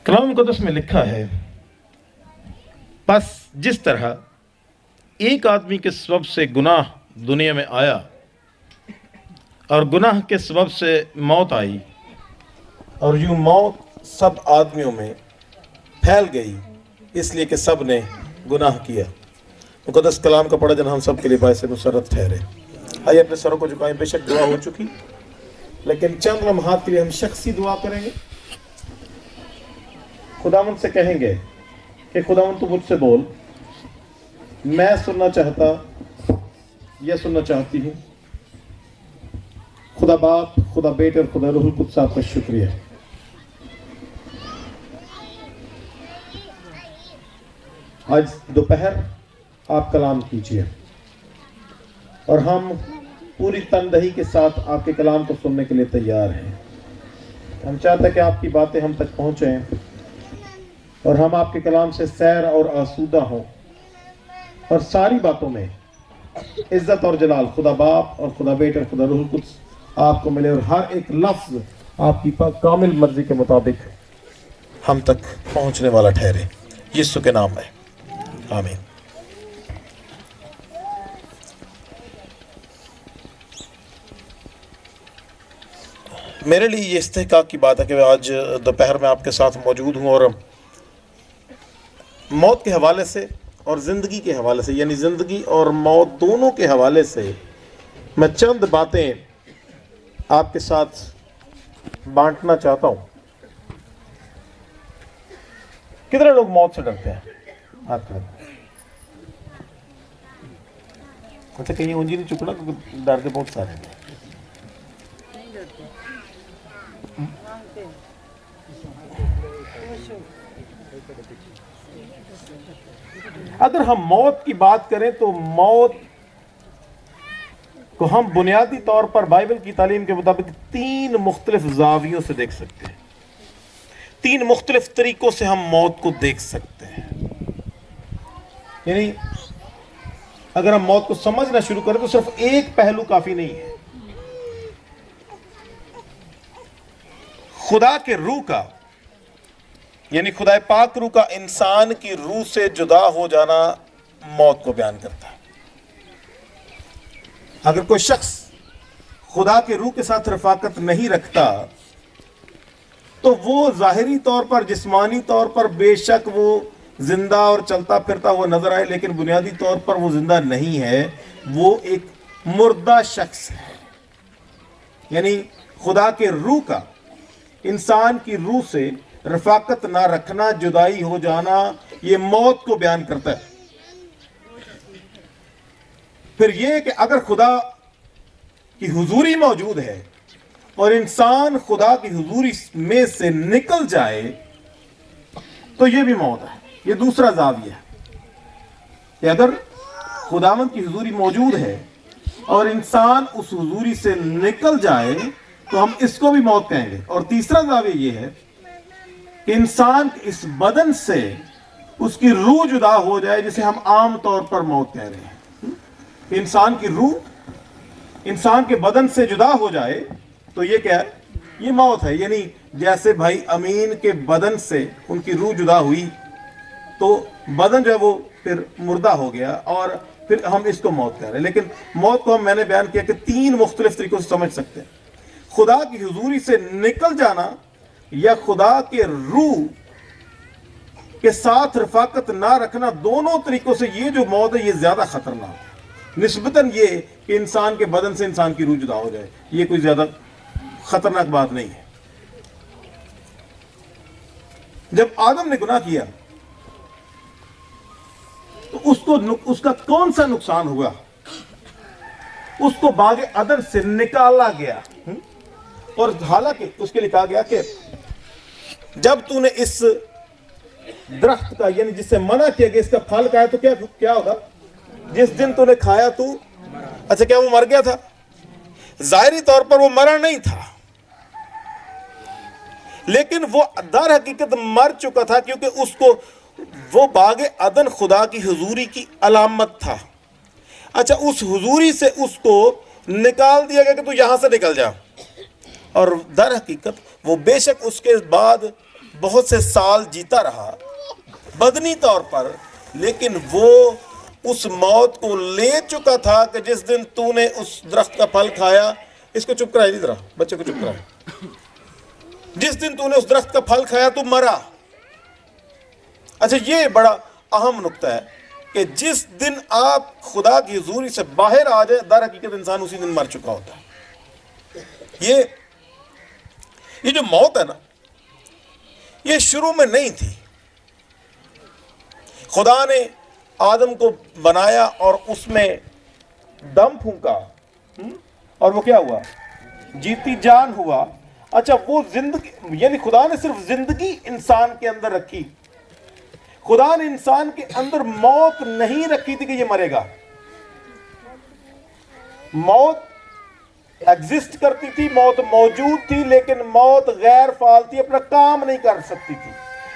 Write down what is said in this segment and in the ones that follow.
کلام مقدس میں لکھا ہے، پس جس طرح ایک آدمی کے سبب سے گناہ دنیا میں آیا اور گناہ کے سبب سے موت آئی، اور یوں موت سب آدمیوں میں پھیل گئی اس لیے کہ سب نے گناہ کیا۔ مقدس کلام کا پڑھا جن ہم سب کے لیے باعث مسرت ٹھہرے۔ آئیے اپنے سروں کو جھکائیں، بے شک دعا ہو چکی لیکن چند لمحات کے لیے ہم شخصی دعا کریں گے۔ خداوند سے کہیں گے کہ خداوند تو مجھ سے بول، میں سننا چاہتا یا سننا چاہتی ہوں۔ خدا باپ، خدا بیٹے اور خدا روح القدس آپ کا شکریہ۔ آج دوپہر آپ کلام کیجیے اور ہم پوری تندہی کے ساتھ آپ کے کلام کو سننے کے لیے تیار ہیں۔ ہم چاہتے ہیں کہ آپ کی باتیں ہم تک پہنچیں اور ہم آپ کے کلام سے سیر اور آسودہ ہوں، اور ساری باتوں میں عزت اور جلال خدا باپ اور خدا بیٹے اور خدا روح القدس آپ کو ملے، اور ہر ایک لفظ آپ کی کامل مرضی کے مطابق ہم تک پہنچنے والا ٹھہرے، یسوع کے نام میں آمین۔ میرے لیے یہ استحقاق کی بات ہے کہ آج دوپہر میں آپ کے ساتھ موجود ہوں، اور موت کے حوالے سے اور زندگی کے حوالے سے، یعنی زندگی اور موت دونوں کے حوالے سے میں چند باتیں آپ کے ساتھ بانٹنا چاہتا ہوں۔ کتنے لوگ موت سے ڈرتے ہیں؟ ہاتھ کھڑے۔ اچھا، کہیں اونجی نہیں چکنا کیونکہ ڈرتے بہت سارے ہیں۔ اگر ہم موت کی بات کریں تو موت کو ہم بنیادی طور پر بائبل کی تعلیم کے مطابق 3 مختلف زاویوں سے دیکھ سکتے ہیں۔ 3 مختلف طریقوں سے ہم موت کو دیکھ سکتے ہیں۔ یعنی اگر ہم موت کو سمجھنا شروع کریں تو صرف ایک پہلو کافی نہیں ہے۔ خدا کے روح کا، یعنی خدا پاک روح کا انسان کی روح سے جدا ہو جانا موت کو بیان کرتا ہے۔ اگر کوئی شخص خدا کے روح کے ساتھ رفاقت نہیں رکھتا تو وہ ظاہری طور پر، جسمانی طور پر بے شک وہ زندہ اور چلتا پھرتا ہوا نظر آئے، لیکن بنیادی طور پر وہ زندہ نہیں ہے، وہ ایک مردہ شخص ہے۔ یعنی خدا کے روح کا انسان کی روح سے رفاقت نہ رکھنا، جدائی ہو جانا، یہ موت کو بیان کرتا ہے۔ پھر یہ کہ اگر خدا کی حضوری موجود ہے اور انسان خدا کی حضوری میں سے نکل جائے تو یہ بھی موت ہے۔ یہ دوسرا زاویہ ہے کہ اگر خداوند کی حضوری موجود ہے اور انسان اس حضوری سے نکل جائے تو ہم اس کو بھی موت کہیں گے۔ اور تیسرا زاویہ یہ ہے کہ انسان اس بدن سے اس کی روح جدا ہو جائے، جسے ہم عام طور پر موت کہہ رہے ہیں۔ انسان کی روح انسان کے بدن سے جدا ہو جائے تو یہ کیا ہے؟ یہ موت ہے۔ یعنی جیسے بھائی امین کے بدن سے ان کی روح جدا ہوئی تو بدن جو ہے وہ پھر مردہ ہو گیا، اور پھر ہم اس کو موت کہہ رہے ہیں۔ لیکن موت کو میں نے بیان کیا کہ 3 مختلف طریقوں سے سمجھ سکتے ہیں۔ خدا کی حضوری سے نکل جانا، یا خدا کے روح کے ساتھ رفاقت نہ رکھنا، دونوں طریقوں سے یہ جو موت ہے یہ زیادہ خطرناک ہے نسبتاً یہ کہ انسان کے بدن سے انسان کی روح جدا ہو جائے۔ یہ کوئی زیادہ خطرناک بات نہیں ہے۔ جب آدم نے گناہ کیا تو اس کا کون سا نقصان ہوا؟ اس کو باغ عدن سے نکالا گیا، اور حالانکہ اس کے لیے کہا گیا کہ جب تو نے اس درخت کا، یعنی جس سے منع کیا گیا، اس کا پھل کھایا تو کیا ہوگا؟ جس دن تو نے کھایا تو اچھا، کیا وہ مر گیا تھا؟ ظاہری طور پر وہ مرا نہیں تھا، لیکن وہ در حقیقت مر چکا تھا، کیونکہ اس کو وہ باغ عدن خدا کی حضوری کی علامت تھا۔ اچھا، اس حضوری سے اس کو نکال دیا گیا کہ تو یہاں سے نکل جا، اور در حقیقت وہ بے شک اس کے بعد بہت سے سال جیتا رہا بدنی طور پر، لیکن وہ اس موت کو لے چکا تھا کہ جس دن تو نے اس درخت کا پھل کھایا. اس کو چپ کرائے ادھر آ، بچے کو چپ کرائے. جس دن تو نے اس درخت کا پھل کھایا تو مرا. اچھا یہ بڑا اہم نقطہ ہے کہ جس دن آپ خدا کی حضوری سے باہر آ جائے، در حقیقت انسان اسی دن مر چکا ہوتا ہے. یہ جو موت ہے نا، یہ شروع میں نہیں تھی. خدا نے آدم کو بنایا اور اس میں دم پھونکا اور وہ کیا ہوا؟ جیتی جان ہوا. اچھا وہ زندگی، یعنی خدا نے صرف زندگی انسان کے اندر رکھی. خدا نے انسان کے اندر موت نہیں رکھی تھی کہ یہ مرے گا. موت ایگزسٹ کرتی تھی، موت موجود تھی، لیکن موت غیر فعال تھی، اپنا کام نہیں کر سکتی تھی،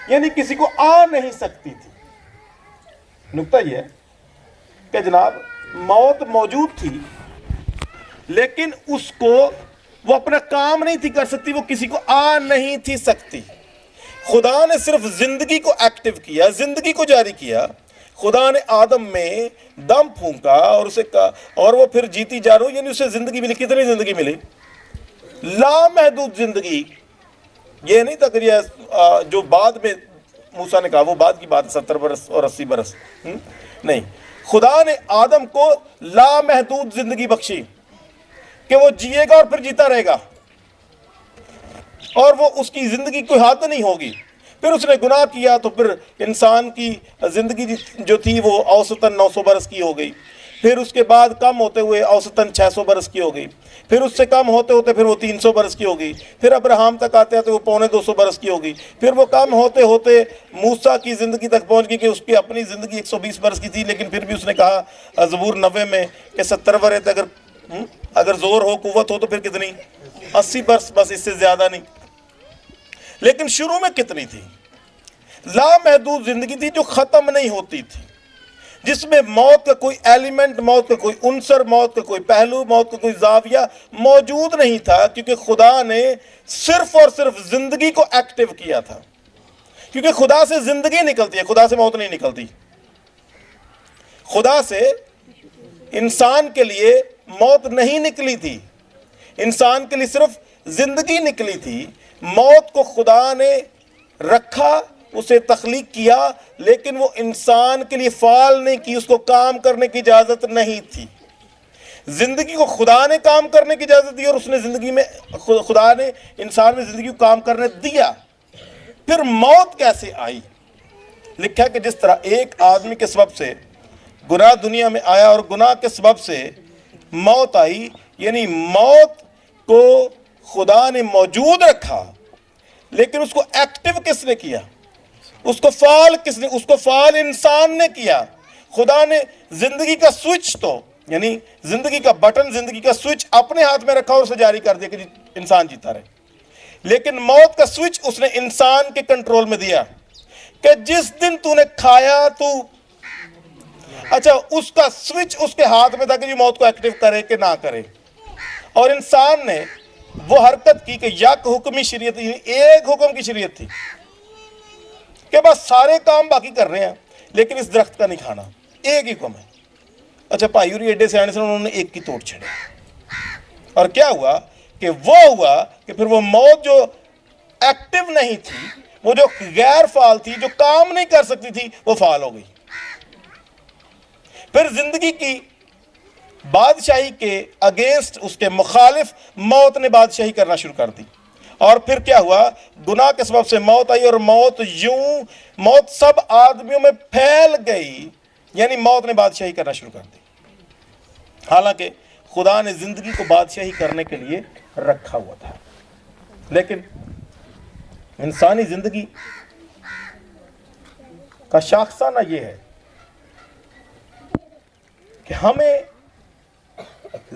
یعنی کسی کو آ نہیں سکتی تھی. نکتہ یہ ہے کہ جناب موت موجود تھی لیکن اس کو وہ اپنا کام نہیں تھی کر سکتی، وہ کسی کو آ نہیں تھی سکتی. خدا نے صرف زندگی کو ایکٹیو کیا، زندگی کو جاری کیا. خدا نے آدم میں دم پھونکا اور اسے کہا، اور وہ پھر جیتی جانو، یعنی اسے زندگی ملی. کتنی زندگی ملی؟ لامحدود زندگی. یہ نہیں تھا کہ جو بعد میں موسیٰ نے کہا، وہ بعد کی بات 70 برس اور 80 برس نہیں. خدا نے آدم کو لامحدود زندگی بخشی کہ وہ جیے گا اور پھر جیتا رہے گا، اور وہ اس کی زندگی کوئی حد نہیں ہوگی. پھر اس نے گناہ کیا تو پھر انسان کی زندگی جو تھی وہ اوسطاً 900 برس کی ہو گئی. پھر اس کے بعد کم ہوتے ہوئے اوسطاً 600 برس کی ہو گئی. پھر اس سے کم ہوتے ہوتے پھر وہ 300 برس کی ہو گئی. پھر ابراہم تک آتے آتے وہ 250 برس کی ہو گئی. پھر وہ کم ہوتے ہوتے موسیٰ کی زندگی تک پہنچ گئی کہ اس کی اپنی زندگی 120 برس کی تھی، لیکن پھر بھی اس نے کہا زبور 90 میں کہ 70 برس اگر زور ہو، قوت ہو تو پھر کتنی؟ 80 برس، بس اس سے زیادہ نہیں. لیکن شروع میں کتنی تھی؟ لامحدود زندگی تھی جو ختم نہیں ہوتی تھی، جس میں موت کا کوئی ایلیمنٹ، موت کا کوئی عنصر، موت کا کوئی پہلو، موت کا کوئی زاویہ موجود نہیں تھا، کیونکہ خدا نے صرف اور صرف زندگی کو ایکٹیو کیا تھا. کیونکہ خدا سے زندگی نکلتی ہے، خدا سے موت نہیں نکلتی. خدا سے انسان کے لیے موت نہیں نکلی تھی، انسان کے لیے صرف زندگی نکلی تھی. موت کو خدا نے رکھا، اسے تخلیق کیا، لیکن وہ انسان کے لیے فعال نہیں کی، اس کو کام کرنے کی اجازت نہیں تھی. زندگی کو خدا نے کام کرنے کی اجازت دی، اور اس نے زندگی میں، خدا نے انسان میں زندگی کو کام کرنے دیا. پھر موت کیسے آئی؟ لکھا کہ جس طرح ایک آدمی کے سبب سے گناہ دنیا میں آیا اور گناہ کے سبب سے موت آئی، یعنی موت کو خدا نے موجود رکھا، لیکن اس کو ایکٹیو کس نے کیا؟ اس کو فعال کس نے؟ اس کو فعال انسان نے کیا. خدا نے زندگی کا سوئچ تو، یعنی زندگی کا بٹن، زندگی کا سوئچ اپنے ہاتھ میں رکھا اور اسے جاری کر دیا کہ انسان جیتا رہے. لیکن موت کا سوئچ اس نے انسان کے کنٹرول میں دیا کہ جس دن تو نے کھایا تو، اچھا اس کا سوئچ اس کے ہاتھ میں تھا کہ یہ موت کو ایکٹیو کرے کہ نہ کرے. اور انسان نے وہ حرکت کی کہ یک حکمی شریعت، ایک حکم کی شریعت تھی کہ بس سارے کام باقی کر رہے ہیں لیکن اس درخت کا نہیں کھانا. ایک ہی حکم ہے. اچھا بھائی اور ایڈے سے آنے سے انہوں نے ایک کی توڑ چھڑے، اور کیا ہوا کہ پھر وہ موت جو ایکٹیو نہیں تھی، وہ جو غیر فعال تھی، جو کام نہیں کر سکتی تھی، وہ فعال ہو گئی. پھر زندگی کی بادشاہی کے اگینسٹ، اس کے مخالف موت نے بادشاہی کرنا شروع کر دی. اور پھر کیا ہوا؟ گناہ کے سبب سے موت آئی، اور موت سب آدمیوں میں پھیل گئی، یعنی موت نے بادشاہی کرنا شروع کر دی. حالانکہ خدا نے زندگی کو بادشاہی کرنے کے لیے رکھا ہوا تھا، لیکن انسانی زندگی کا شاخسانہ یہ ہے کہ ہمیں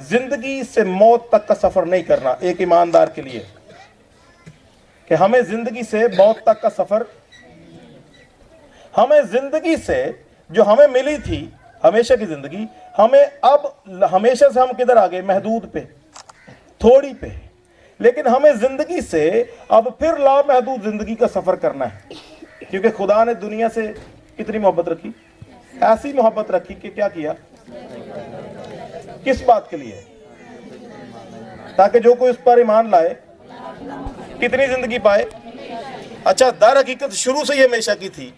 زندگی سے موت تک کا سفر نہیں کرنا. ایک ایماندار کے لیے کہ ہمیں زندگی سے موت تک کا سفر، ہمیں زندگی سے جو ہمیں ملی تھی ہمیشہ کی زندگی، ہمیں اب ہمیشہ سے ہم کدھر آ گئے؟ محدود پہ، تھوڑی پہ. لیکن ہمیں زندگی سے اب پھر لامحدود زندگی کا سفر کرنا ہے، کیونکہ خدا نے دنیا سے کتنی محبت رکھی، ایسی محبت رکھی کہ کیا کیا، کس بات کے لیے، تاکہ جو کوئی اس پر ایمان لائے کتنی زندگی پائے۔ اچھا، در حقیقت شروع سے یہ ہمیشہ کی تھی،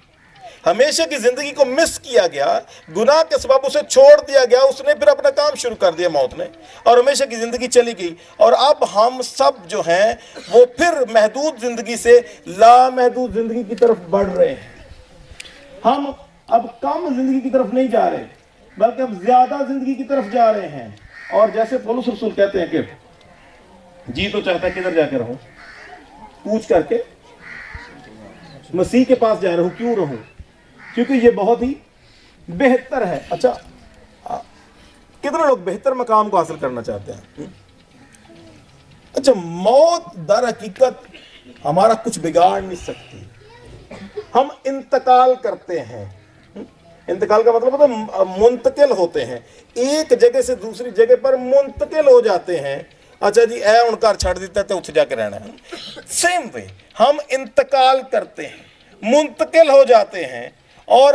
ہمیشہ کی زندگی کو مس کیا گیا، گناہ کے سبب اسے چھوڑ دیا گیا، اس نے پھر اپنا کام شروع کر دیا موت نے، اور ہمیشہ کی زندگی چلی گئی، اور اب ہم سب جو ہیں وہ پھر محدود زندگی سے لامحدود زندگی کی طرف بڑھ رہے ہیں۔ ہم اب کم زندگی کی طرف نہیں جا رہے، بلکہ اب زیادہ زندگی کی طرف جا رہے ہیں، اور جیسے پولس رسول کہتے ہیں کہ جی تو چاہتا ہے کدھر جا کے رہوں، پوچھ کر کے مسیح کے پاس جا رہا ہوں، کیوں رہوں؟ کیونکہ یہ بہت ہی بہتر ہے۔ اچھا، کتنے لوگ بہتر مقام کو حاصل کرنا چاہتے ہیں؟ اچھا، موت در حقیقت ہمارا کچھ بگاڑ نہیں سکتی، ہم انتقال کرتے ہیں۔ انتقال کا مطلب ہوتا ہے منتقل ہوتے ہیں، ایک جگہ سے دوسری جگہ پر منتقل ہو جاتے ہیں۔ اچھا جی، اے ان کار چھڑ دیتا ہے تو اتھ جا کے رہنا ہے، سیم وے ہم انتقال کرتے ہیں، منتقل ہو جاتے ہیں، اور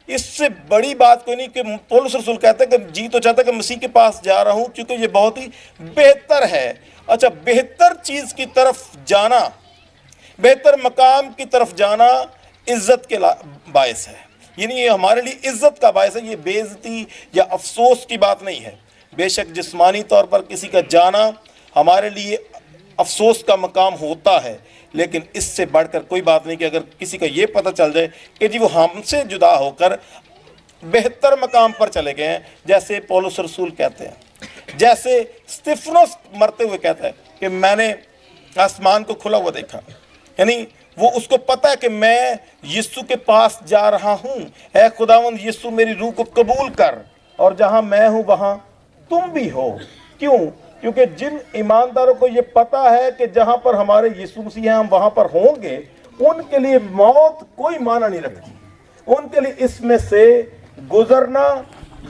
اس سے بڑی بات کوئی نہیں کہ پولس رسول کہتا ہے کہ جی تو چاہتا ہے کہ مسیح کے پاس جا رہا ہوں کیونکہ یہ بہت ہی بہتر ہے۔ اچھا، بہتر چیز کی طرف جانا، بہتر مقام کی طرف جانا عزت کے باعث ہے، یعنی یہ ہمارے لیے عزت کا باعث ہے، یہ بے عزتی یا افسوس کی بات نہیں ہے۔ بے شک جسمانی طور پر کسی کا جانا ہمارے لیے افسوس کا مقام ہوتا ہے، لیکن اس سے بڑھ کر کوئی بات نہیں کہ اگر کسی کا یہ پتہ چل جائے کہ جی وہ ہم سے جدا ہو کر بہتر مقام پر چلے گئے ہیں، جیسے پولس رسول کہتے ہیں، جیسے استفانوس مرتے ہوئے کہتا ہے کہ میں نے آسمان کو کھلا ہوا دیکھا، یعنی وہ اس کو پتہ ہے کہ میں یسوع کے پاس جا رہا ہوں، اے خداوند یسوع میری روح کو قبول کر، اور جہاں میں ہوں وہاں تم بھی ہو۔ کیوں؟ کیونکہ جن ایمانداروں کو یہ پتہ ہے کہ جہاں پر ہمارے یسوع مسیح ہیں ہم وہاں پر ہوں گے، ان کے لیے موت کوئی معنی نہیں رکھتی، ان کے لیے اس میں سے گزرنا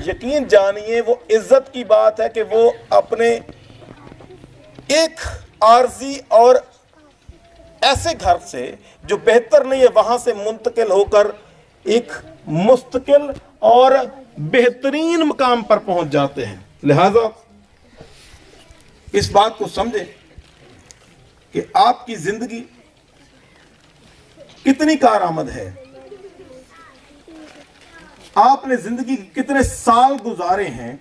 یقین جانیے وہ عزت کی بات ہے کہ وہ اپنے ایک عارضی اور ایسے گھر سے جو بہتر نہیں ہے وہاں سے منتقل ہو کر ایک مستقل اور بہترین مقام پر پہنچ جاتے ہیں۔ لہذا اس بات کو سمجھیں کہ آپ کی زندگی کتنی کارآمد ہے، آپ نے زندگی کے کتنے سال گزارے ہیں،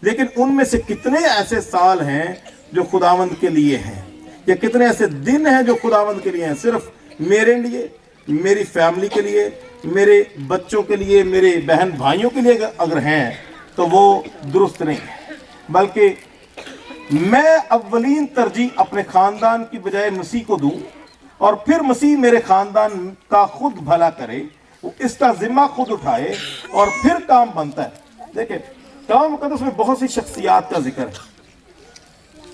لیکن ان میں سے کتنے ایسے سال ہیں جو خداوند کے لیے ہیں، یا کتنے ایسے دن ہیں جو خداوند کے لیے ہیں، صرف میرے لیے، میری فیملی کے لیے، میرے بچوں کے لیے، میرے بہن بھائیوں کے لیے اگر ہیں تو وہ درست نہیں ہے، بلکہ میں اولین ترجیح اپنے خاندان کی بجائے مسیح کو دوں، اور پھر مسیح میرے خاندان کا خود بھلا کرے، اس کا ذمہ خود اٹھائے، اور پھر کام بنتا ہے۔ دیکھیں کلام مقدس میں بہت سی شخصیات کا ذکر ہے،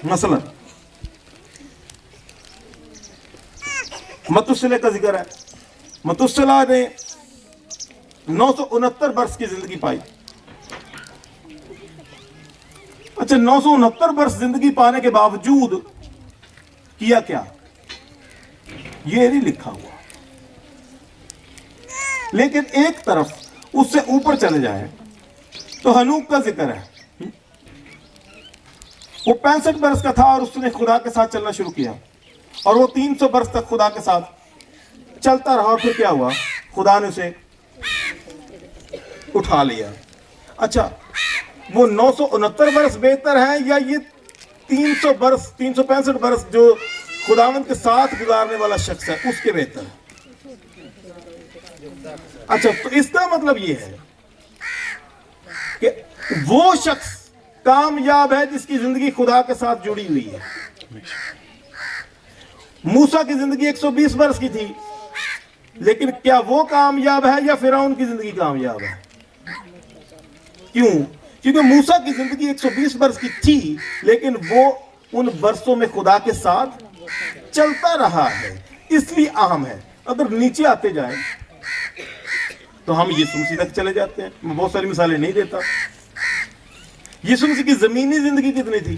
مثلا متوسلہ کا ذکر ہے، متوسلہ نے 969 برس کی زندگی پائی۔ اچھا، 969 برس زندگی پانے کے باوجود کیا کیا یہ نہیں لکھا ہوا، لیکن ایک طرف اس سے اوپر چلے جائیں تو ہنوک کا ذکر ہے، وہ 65 برس کا تھا اور اس نے خدا کے ساتھ چلنا شروع کیا، اور وہ 300 برس تک خدا کے ساتھ چلتا رہا، اور پھر کیا ہوا، خدا نے اسے اٹھا لیا۔ اچھا، وہ 969 برس بہتر ہے یا یہ 300 برس 365 برس جو خداوند کے ساتھ گزارنے والا شخص ہے اس کے بہتر ہے؟ اچھا، تو اس کا مطلب یہ ہے کہ وہ شخص کامیاب ہے جس کی زندگی خدا کے ساتھ جڑی ہوئی ہے۔ موسیٰ کی زندگی 120 برس کی تھی، لیکن کیا وہ کامیاب ہے یا فرعون کی زندگی کامیاب ہے؟ کیوں؟ کیونکہ موسیٰ کی زندگی 120 برس کی تھی، لیکن وہ ان برسوں میں خدا کے ساتھ چلتا رہا ہے، اس لیے اہم ہے۔ اگر نیچے آتے جائیں تو ہم یسوع مسیح تک چلے جاتے ہیں، میں بہت ساری مثالیں نہیں دیتا۔ یسوع مسیح کی زمینی زندگی کتنی تھی؟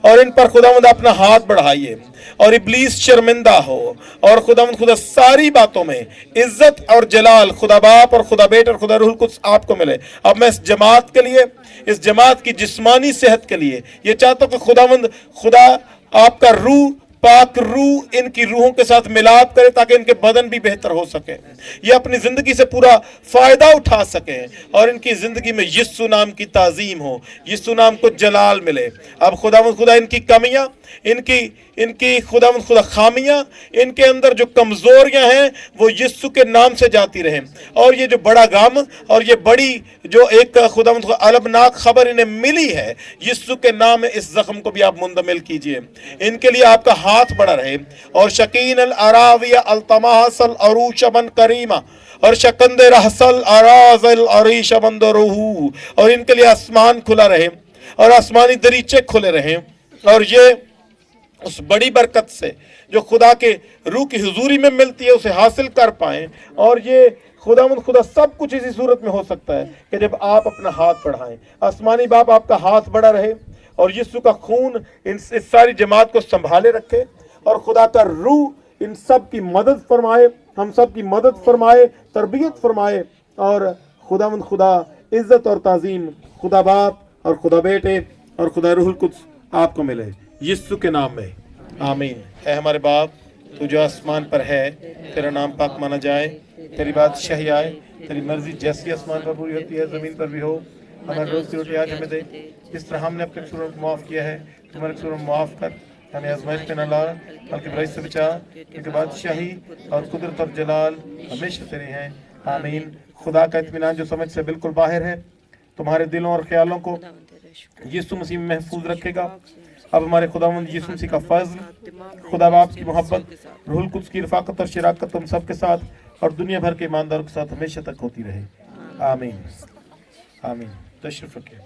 اور ان پر خداوند اپنا ہاتھ بڑھائیے اور ابلیس شرمندہ ہو اور خداوند خدا ساری باتوں میں عزت اور جلال خدا باپ اور خدا بیٹا اور خدا روح القدس آپ کو ملے۔ اب میں اس جماعت کے لیے، اس جماعت کی جسمانی صحت کے لیے یہ چاہتا ہوں کہ خداوند خدا آپ کا روح، پاک روح ان کی روحوں کے ساتھ ملاپ کرے تاکہ ان کے بدن بھی بہتر ہو سکے، یہ اپنی زندگی سے پورا فائدہ اٹھا سکیں اور ان کی زندگی میں یسوع نام کی تعظیم ہو، یسوع نام کو جلال ملے۔ اب خداوند خدا ان کی کمیاں، ان کی خداوند خدا خامیاں، ان کے اندر جو کمزوریاں ہیں وہ یسوع کے نام سے جاتی رہیں، اور یہ جو بڑا غم اور یہ بڑی جو ایک خداوند خدا المناک خبر انہیں ملی ہے، یسوع کے نام میں اس زخم کو بھی آپ مندمل کیجئے۔ ان کے لیے آپ کا ہاتھ بڑا رہے، اور شکین الاراویہ التماس العروش من کریمہ اور شکند رحسل اراز العریش من درہو، اور ان کے لیے آسمان کھلا رہے اور آسمانی دریچے کھلے رہیں، اور یہ اس بڑی برکت سے جو خدا کے روح کی حضوری میں ملتی ہے اسے حاصل کر پائیں، اور یہ خداوند خدا سب کچھ اسی صورت میں ہو سکتا ہے کہ جب آپ اپنا ہاتھ بڑھائیں۔ آسمانی باپ آپ کا ہاتھ بڑا رہے اور یسوع کا خون اس ساری جماعت کو سنبھالے رکھے، اور خدا کا روح ان سب کی مدد فرمائے، ہم سب کی مدد فرمائے، تربیت فرمائے، اور خداوند خدا عزت اور تعظیم خدا باپ اور خدا بیٹے اور خدا روح القدس آپ کو ملے، یسوع کے نام میں آمین۔ اے ہمارے باپ تو جو آسمان پر ہے، تیرا نام پاک مانا جائے، تیری بادشاہی آئے، تیری مرضی جیسی آسمان پر پوری ہوتی ہے زمین پر بھی ہو۔ ہمارے روز کی روٹی آج ہمیں دے، جس طرح ہم نے اپنے قصوروں کو معاف کیا ہے تمہارے قصوروں کو معاف کر، ہمیں آزمائش میں نہ لا بلکہ برائی سے بچا، کیونکہ بادشاہی اور قدرت اور جلال ہمیشہ تیرے ہیں، آمین۔ خدا کا اطمینان جو سمجھ سے بالکل باہر ہے تمہارے دلوں اور خیالوں کو یسوع مسیح میں محفوظ رکھے گا۔ اب ہمارے خداوند یسوع مسیح کا فضل، خدا باپ کی محبت، روح القدس کی رفاقت اور شراکت تم سب کے ساتھ اور دنیا بھر کے ایمانداروں کے ساتھ ہمیشہ تک ہوتی رہے، آمین آمین۔ تشریف رکھیں۔